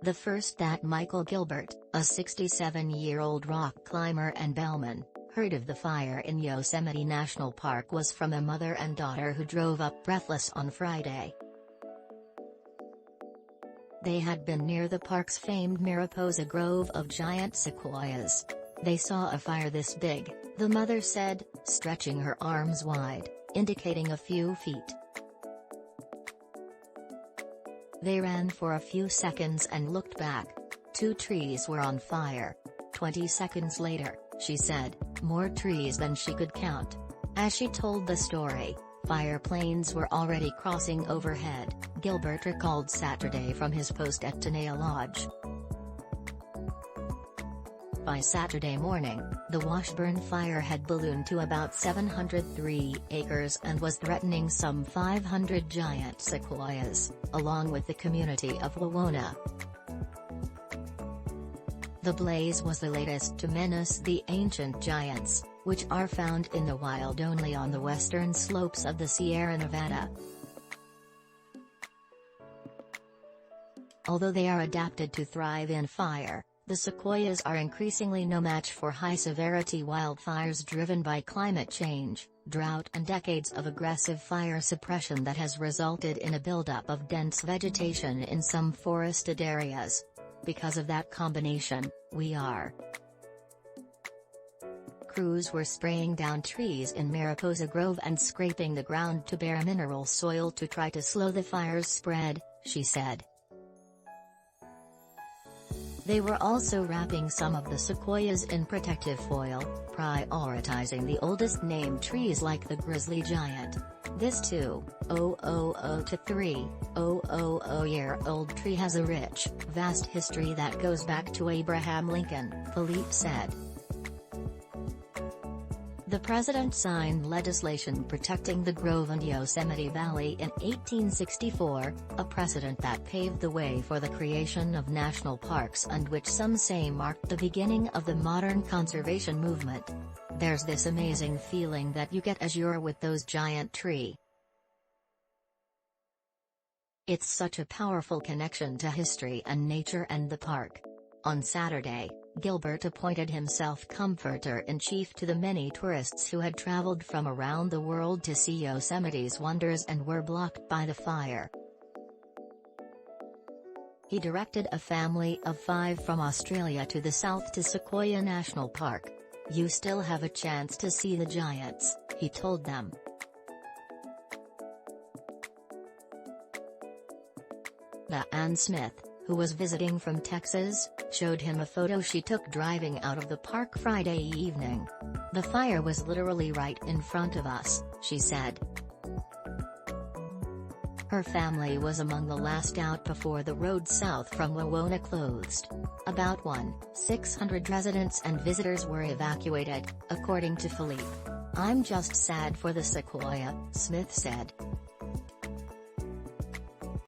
The first that Michael Gilbert, a 67-year-old rock climber and bellman, heard of the fire in Yosemite National Park was from a mother and daughter who drove up breathless on Friday. They had been near the park's famed Mariposa Grove of giant sequoias. "They saw a fire this big," the mother said, stretching her arms wide, indicating a few feet. "They ran for a few seconds and looked back. 2 trees were on fire. 20 seconds later," she said, more trees than she could count. As she told the story, fire planes were already crossing overhead, Gilbert recalled Saturday from his post at Tenaya Lodge. By Saturday morning, the Washburn fire had ballooned to about 703 acres and was threatening some 500 giant sequoias, along with the community of Wawona. The blaze was the latest to menace the ancient giants, which are found in the wild only on the western slopes of the Sierra Nevada. Although they are adapted to thrive in fire, the sequoias are increasingly no match for high-severity wildfires driven by climate change, drought and decades of aggressive fire suppression that has resulted in a buildup of dense vegetation in some forested areas. Because of that combination, Crews were spraying down trees in Mariposa Grove and scraping the ground to bare mineral soil to try to slow the fire's spread, she said. They were also wrapping some of the sequoias in protective foil, prioritizing the oldest named trees like the Grizzly Giant. This 2,000 to 3,000-year-old tree has a rich, vast history that goes back to Abraham Lincoln, Phillipe said. The president signed legislation protecting the Grove and Yosemite Valley in 1864, a precedent that paved the way for the creation of national parks and which some say marked the beginning of the modern conservation movement. "There's this amazing feeling that you get as you're with those giant trees. It's such a powerful connection to history and nature and the park." On Saturday, Gilbert appointed himself comforter-in-chief to the many tourists who had traveled from around the world to see Yosemite's wonders and were blocked by the fire. He directed a family of 5 from Australia to the south to Sequoia National Park. "You still have a chance to see the giants," he told them. DeAnne Smith, who was visiting from Texas, showed him a photo she took driving out of the park Friday evening. "The fire was literally right in front of us," she said. Her family was among the last out before the road south from Wawona closed. About 1,600 residents and visitors were evacuated, according to Phillipe. "I'm just sad for the sequoia," Smith said.